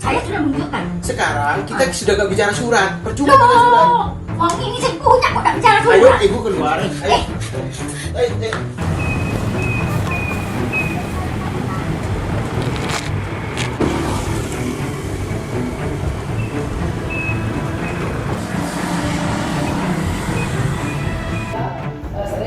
Saya sudah menunjukkan. Sekarang kita sudah gak bicara surat. Percuma bicara surat. Uang ini saya punya kok, gak bicara surat. Ayo ibu keluar. Ayo. Ayo.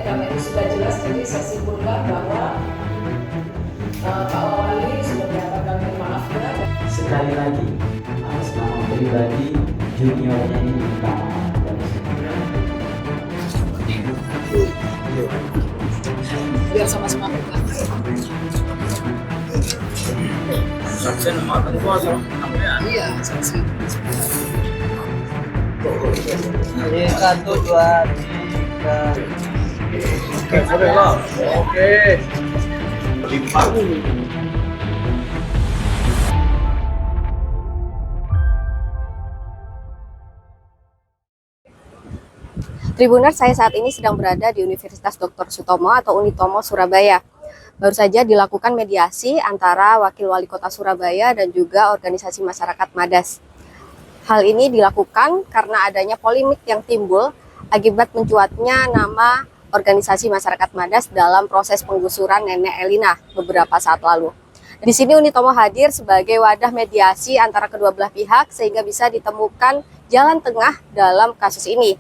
Karena ini sudah jelas, jadi saya simpulkan bahwa Pak Wali sudah menyatakan maaf ya. Sekali lagi atas nama pribadi juniornya ini minta maaf kepada semua. Biar sama-sama kita. Saksi makan kuasa namanya. Iya, saksi. Ini 1, 2, 3. Oke, boleh lah. Oke. Limpah. Tribuners, saya saat ini sedang berada di Universitas Dr. Sutomo atau Unitomo Surabaya. Baru saja dilakukan mediasi antara Wakil Wali Kota Surabaya dan juga organisasi masyarakat Madas. Hal ini dilakukan karena adanya polemik yang timbul akibat mencuatnya nama organisasi masyarakat Madas dalam proses penggusuran Nenek Elina beberapa saat lalu. Di sini Unitomo hadir sebagai wadah mediasi antara kedua belah pihak sehingga bisa ditemukan jalan tengah dalam kasus ini.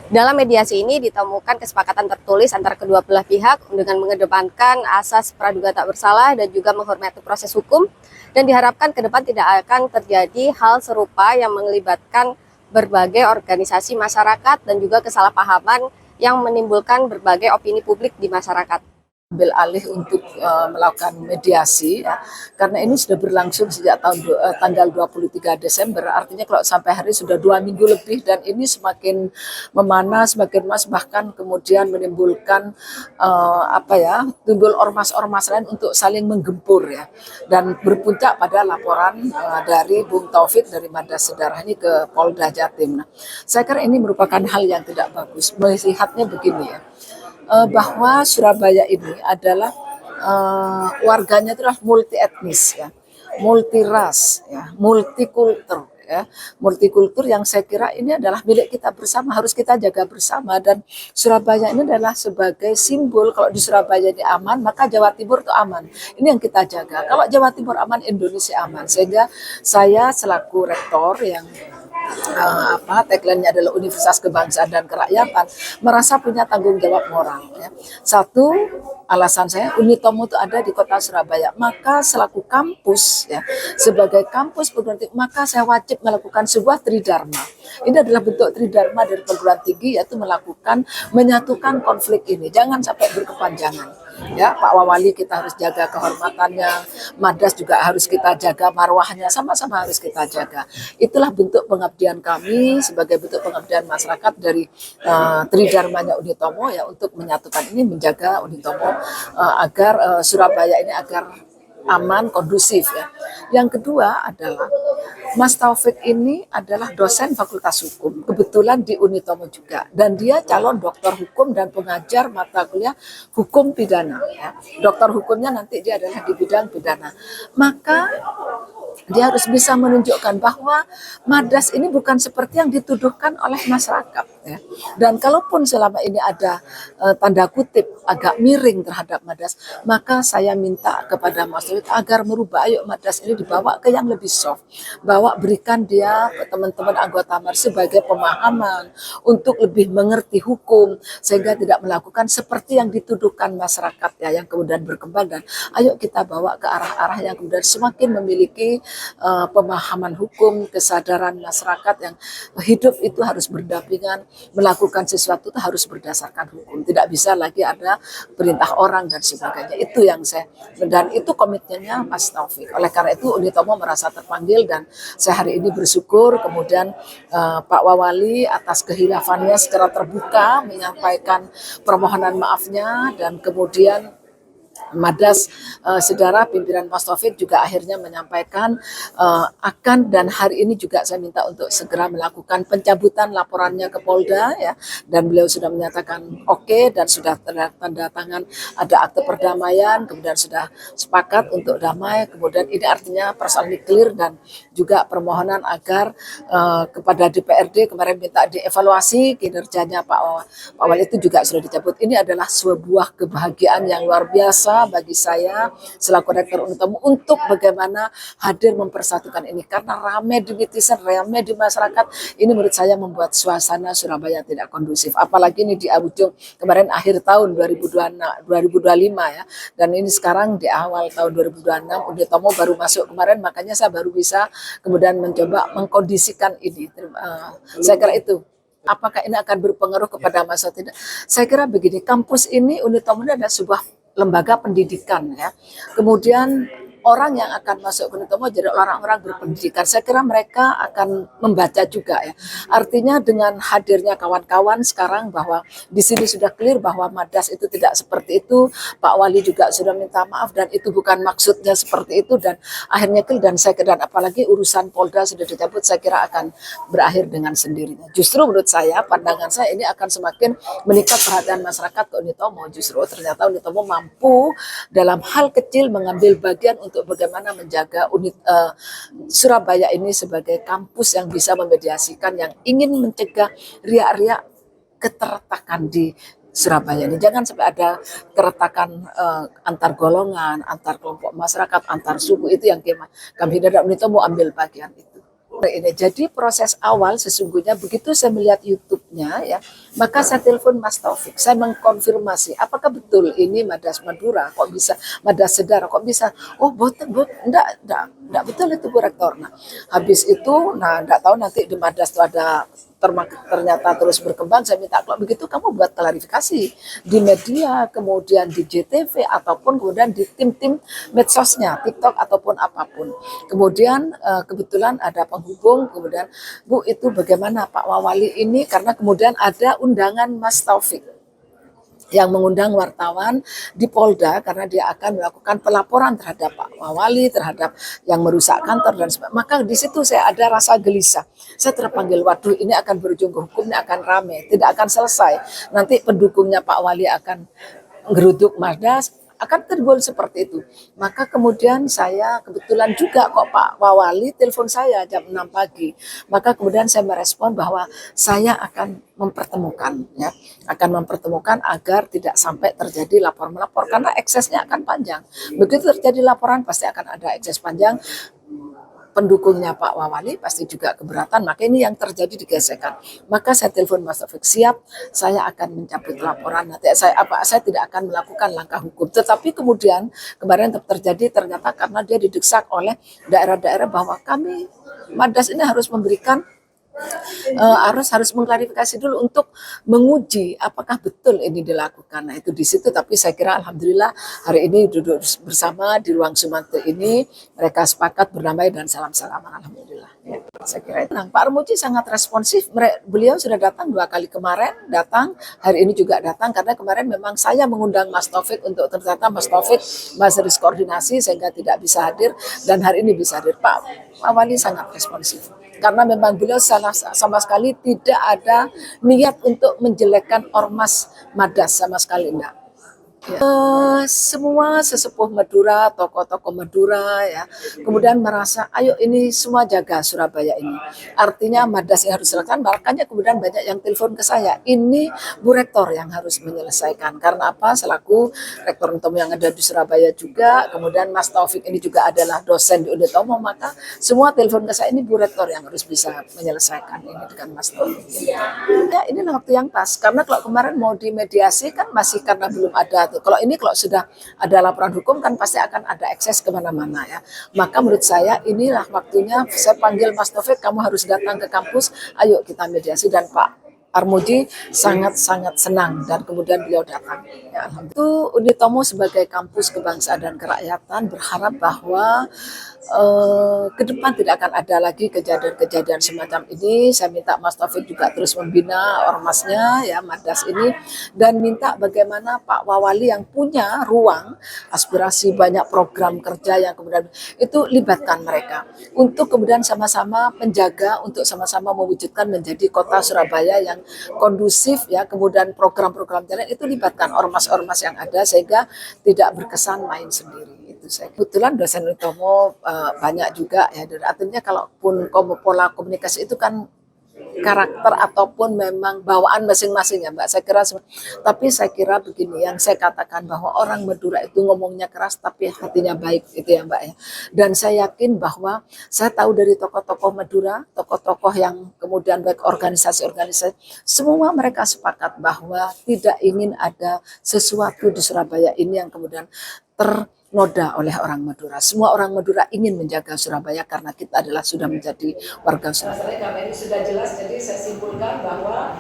Dalam mediasi ini ditemukan kesepakatan tertulis antara kedua belah pihak dengan mengedepankan asas praduga tak bersalah dan juga menghormati proses hukum, dan diharapkan ke depan tidak akan terjadi hal serupa yang melibatkan berbagai organisasi masyarakat dan juga kesalahpahaman yang menimbulkan berbagai opini publik di masyarakat. Ambil alih untuk melakukan mediasi ya, karena ini sudah berlangsung sejak tanggal 23 Desember, artinya kalau sampai hari sudah 2 minggu lebih, dan ini semakin memanas, semakin mas, bahkan kemudian menimbulkan timbul ormas-ormas lain untuk saling menggempur ya, dan berpuncak pada laporan dari Bung Taufik dari Madas Sedarah ini ke Polda Jatim. Nah, saya kira ini merupakan hal yang tidak bagus. Melihatnya begini ya, bahwa Surabaya ini adalah warganya itu adalah multi etnis ya, multi ras ya, multikultur ya, multikultur yang saya kira ini adalah milik kita bersama, harus kita jaga bersama. Dan Surabaya ini adalah sebagai simbol, kalau di Surabaya ini aman, maka Jawa Timur itu aman. Ini yang kita jaga. Kalau Jawa Timur aman, Indonesia aman. Sehingga saya selaku rektor yang tagline-nya adalah Universitas Kebangsaan dan Kerakyatan, merasa punya tanggung jawab moral ya. Satu, alasan saya Unitomo itu ada di kota Surabaya, maka selaku kampus ya, sebagai kampus perguruan tinggi, maka saya wajib melakukan sebuah tridharma. Ini adalah bentuk tridharma dari perguruan tinggi, yaitu menyatukan konflik ini, jangan sampai berkepanjangan. Ya, Pak Wali kita harus jaga kehormatannya, Madas juga harus kita jaga marwahnya, sama-sama harus kita jaga. Itulah bentuk pengabdian kami sebagai bentuk pengabdian masyarakat dari tridharmanya Unitomo ya, untuk menyatukan ini, menjaga Unitomo agar Surabaya ini agar aman, kondusif ya. Yang kedua adalah Mas Taufik ini adalah dosen Fakultas Hukum, kebetulan di Unitomo juga, dan dia calon doktor hukum dan pengajar mata kuliah hukum pidana ya. Doktor hukumnya nanti dia adalah di bidang pidana. Maka dia harus bisa menunjukkan bahwa Madas ini bukan seperti yang dituduhkan oleh masyarakat ya. Dan kalaupun selama ini ada tanda kutip agak miring terhadap Madas, maka saya minta kepada Mas Taufik agar merubah, ayo Madas ini dibawa ke yang lebih soft, berikan dia ke teman-teman anggota Madas sebagai pemahaman untuk lebih mengerti hukum, sehingga tidak melakukan seperti yang dituduhkan masyarakat ya, yang kemudian berkembang. Dan ayo kita bawa ke arah-arah yang kemudian semakin memiliki pemahaman hukum, kesadaran masyarakat yang hidup itu harus berdampingan, melakukan sesuatu itu harus berdasarkan hukum, tidak bisa lagi ada perintah orang dan sebagainya. Itu yang dan itu komitmennya Mas Taufik. Oleh karena itu Unitomo merasa terpanggil, dan saya hari ini bersyukur kemudian Pak Wali atas kehilafannya secara terbuka menyampaikan permohonan maafnya, dan kemudian Madas, saudara pimpinan Mas Taufik juga akhirnya menyampaikan akan, dan hari ini juga saya minta untuk segera melakukan pencabutan laporannya ke Polda ya, dan beliau sudah menyatakan oke dan sudah tanda tangan ada akte perdamaian, kemudian sudah sepakat untuk damai. Kemudian ini artinya persoalan clear, dan juga permohonan agar kepada DPRD kemarin minta dievaluasi kinerjanya Pak Wali itu juga sudah dicabut. Ini adalah sebuah kebahagiaan yang luar biasa bagi saya selaku Rektor Unitomo untuk bagaimana hadir mempersatukan ini, karena rame di netizen, rame di masyarakat. Ini menurut saya membuat suasana Surabaya tidak kondusif, apalagi ini di ujung kemarin akhir tahun 2025 ya, dan ini sekarang di awal tahun 2026 Unitomo baru masuk kemarin, makanya saya baru bisa kemudian mencoba mengkondisikan ini. Saya kira itu. Apakah ini akan berpengaruh kepada masa tidak? Saya kira begini, kampus ini Unitomo ini adalah sebuah lembaga pendidikan ya. Kemudian orang yang akan masuk ke Unitomo jadi orang-orang berpendidikan. Saya kira mereka akan membaca juga ya. Artinya dengan hadirnya kawan-kawan sekarang bahwa di sini sudah clear bahwa Madas itu tidak seperti itu. Pak Wali juga sudah minta maaf dan itu bukan maksudnya seperti itu, dan akhirnya clear. Dan saya kira apalagi urusan Polda sudah dicabut, saya kira akan berakhir dengan sendirinya. Justru menurut saya, pandangan saya ini akan semakin meningkat perhatian masyarakat ke Unitomo. Justru ternyata Unitomo mampu dalam hal kecil mengambil bagian untuk bagaimana menjaga Surabaya ini sebagai kampus yang bisa memediasikan, yang ingin mencegah riak-riak keteretakan di Surabaya ini. Jangan sampai ada keretakan antar golongan, antar kelompok masyarakat, antar suku. Itu yang kami tidak Unitomo ambil bagian itu. Ini jadi proses awal sesungguhnya begitu saya melihat YouTube-nya ya, maka saya telepon Mas Taufik, saya mengkonfirmasi apakah betul ini Madas Madura, kok bisa Madas Sedara, kok bisa, oh enggak betul itu Bu Rektor. Nah habis itu, enggak tahu nanti di Madas itu ada ternyata terus berkembang. Saya minta kalau begitu kamu buat klarifikasi di media, kemudian di JTV ataupun kemudian di tim-tim medsosnya, TikTok ataupun apapun. Kemudian kebetulan ada penghubung, kemudian Bu itu bagaimana Pak Wali ini, karena kemudian ada undangan Mas Taufik yang mengundang wartawan di Polda karena dia akan melakukan pelaporan terhadap Pak Wali, terhadap yang merusak kantor dan sebagainya. Maka di situ saya ada rasa gelisah. Saya terpanggil, waduh ini akan berujung ke hukum, ini akan rame, tidak akan selesai. Nanti pendukungnya Pak Wali akan geruduk Madas, akan tergol seperti itu. Maka kemudian saya kebetulan juga kok Pak Wali telepon saya jam 6 pagi. Maka kemudian saya merespon bahwa saya akan mempertemukan ya, akan mempertemukan agar tidak sampai terjadi lapor-melapor karena eksesnya akan panjang. Begitu terjadi laporan pasti akan ada ekses panjang. Pendukungnya Pak Wali pasti juga keberatan, maka ini yang terjadi di gesekan. Maka saya telepon Mas Taufik, siap, saya akan mencabut laporan. Nanti saya tidak akan melakukan langkah hukum. Tetapi kemudian kemarin terjadi ternyata karena dia didesak oleh daerah-daerah bahwa kami Madas ini harus memberikan harus mengklarifikasi dulu untuk menguji apakah betul ini dilakukan. Nah itu di situ, tapi saya kira alhamdulillah hari ini duduk bersama di ruang Sumantri ini, mereka sepakat berdamai dan salam-salaman, alhamdulillah. Ya, saya kira itu. Nah, Pak Armuji sangat responsif, beliau sudah datang 2 kali kemarin, datang hari ini juga datang karena kemarin memang saya mengundang Mas Taufik untuk ternyata Mas Taufik masih koordinasi sehingga tidak bisa hadir, dan hari ini bisa hadir. Pak Wali sangat responsif. Karena memang beliau sama sekali tidak ada niat untuk menjelekkan ormas Madas, sama sekali enggak. Ya. Semua sesepuh Madura, tokoh-tokoh Madura ya, kemudian merasa ayo ini semua jaga Surabaya ini. Artinya Madas yang harus dilakukan, makanya kemudian banyak yang telepon ke saya. Ini Bu Rektor yang harus menyelesaikan. Karena apa? Selaku Rektor Unitomo yang ada di Surabaya juga, kemudian Mas Taufik ini juga adalah dosen di Unitomo, maka semua telepon ke saya, ini Bu Rektor yang harus bisa menyelesaikan ini dengan Mas Taufik. Ya inilah waktu yang pas. Karena kalau kemarin mau dimediasi kan masih karena belum ada. Kalau sudah ada laporan hukum kan pasti akan ada akses kemana-mana ya. Maka menurut saya inilah waktunya saya panggil Mas Taufik, kamu harus datang ke kampus, ayo kita mediasi. Dan Pak Armuji sangat-sangat senang dan kemudian beliau datang. Ya, itu Unitomo sebagai kampus kebangsaan dan kerakyatan berharap bahwa ke depan tidak akan ada lagi kejadian-kejadian semacam ini. Saya minta Mas Taufik juga terus membina ormasnya, ya Madas ini, dan minta bagaimana Pak Wawali yang punya ruang aspirasi banyak program kerja yang kemudian itu libatkan mereka untuk kemudian sama-sama menjaga, untuk sama-sama mewujudkan menjadi kota Surabaya yang kondusif, ya, kemudian program-program jalan itu libatkan ormas-ormas yang ada sehingga tidak berkesan main sendiri. Itu saya kebetulan dosen Unitomo banyak juga, ya, dan artinya kalaupun pola komunikasi itu kan karakter ataupun memang bawaan masing-masing, ya Mbak. Tapi saya kira begini, yang saya katakan bahwa orang Madura itu ngomongnya keras tapi hatinya baik, itu ya Mbak, ya. Dan saya yakin bahwa saya tahu dari tokoh-tokoh Madura, tokoh-tokoh yang kemudian baik organisasi-organisasi, semua mereka sepakat bahwa tidak ingin ada sesuatu di Surabaya ini yang kemudian ternoda oleh orang Madura. Semua orang Madura ingin menjaga Surabaya karena kita adalah sudah menjadi warga Surabaya. Karena ini sudah jelas, jadi saya simpulkan bahwa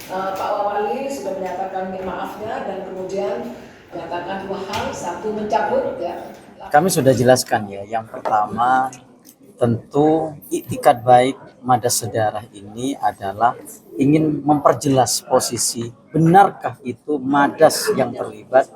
Pak Wawali sudah menyatakan maafnya dan kemudian menyatakan dua hal, satu mencabut, ya. Kami sudah jelaskan ya, yang pertama tentu itikad baik Madas Sedarah ini adalah ingin memperjelas posisi benarkah itu Madas yang terlibat,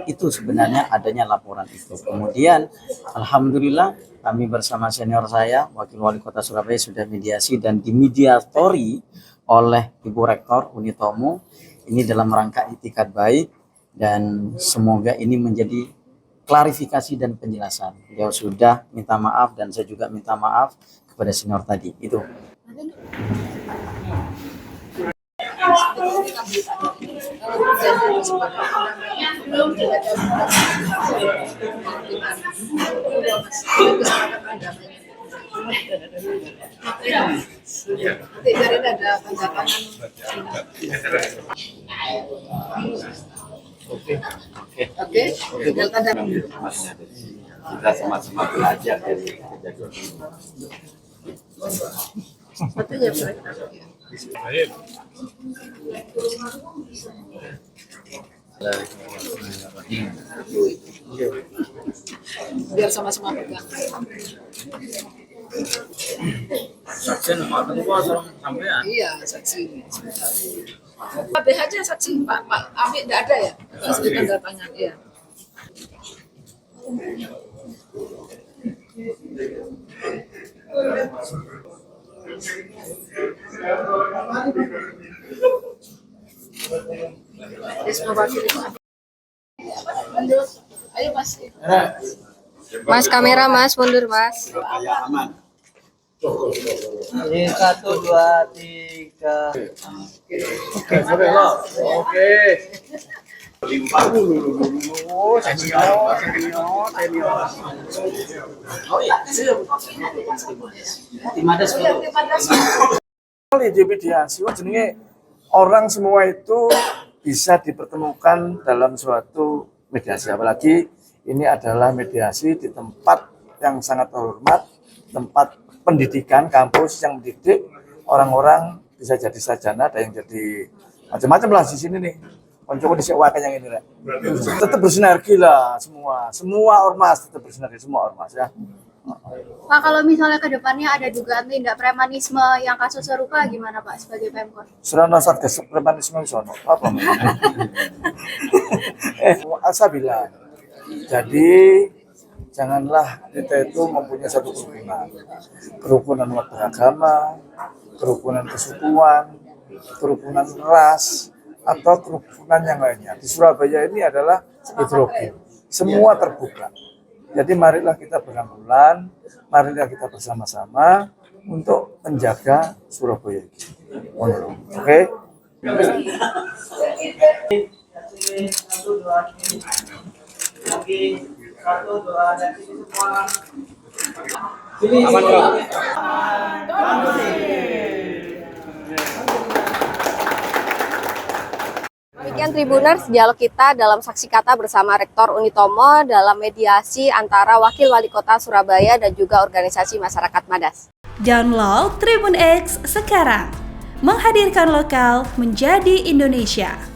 itu sebenarnya adanya laporan itu. Kemudian alhamdulillah kami bersama senior saya, Wakil Wali Kota Surabaya, sudah mediasi dan dimediatori oleh Ibu Rektor Unitomo ini dalam rangka itikad baik, dan semoga ini menjadi klarifikasi dan penjelasan. Beliau sudah minta maaf dan saya juga minta maaf kepada senior tadi. Itu. Oke. Kita sama-sama belajar dari kejadian ini. Biar sama-sama pegang. Saksi nomor sampean. Iya, saksi. Pak BH aja saksi, Pak Ami tidak ada ya? Saksi tanda tangan, iya. Ayo Mas. Mas kamera Mas, mundur Mas. Ini 1, 2, 3. Oke, sampai lo. Oke. Senior. Oh iya. Di Madas Di mediasi, jenenge orang semua itu bisa dipertemukan dalam suatu mediasi, apalagi ini adalah mediasi di tempat yang sangat terhormat, tempat pendidikan, kampus yang mendidik orang-orang bisa jadi sarjana, ada yang jadi macam-macam lah di sini nih. Konco disewakan yang ini lah. Tetap bersinergi lah semua ormas tetap bersinergi, semua ormas ya. Pak, kalau misalnya ke depannya ada dugaan tindak premanisme yang kasus serupa gimana Pak sebagai Pemkot? Serana satgas premanisme sono. Apa? Saya bilang. Jadi janganlah kita itu mempunyai satu kerukunan umat beragama, kerukunan kesukuan, kerukunan ras, atau kerukunan yang lainnya. Di Surabaya ini adalah heterogen, semua terbuka. Jadi marilah kita berangkulan, marilah kita bersama-sama untuk menjaga Surabaya ini. Oke? Demikian Tribuners, dialog kita dalam saksi kata bersama Rektor Unitomo dalam mediasi antara Wakil Wali Kota Surabaya dan juga organisasi masyarakat Madas. Download Tribun X sekarang, menghadirkan lokal menjadi Indonesia.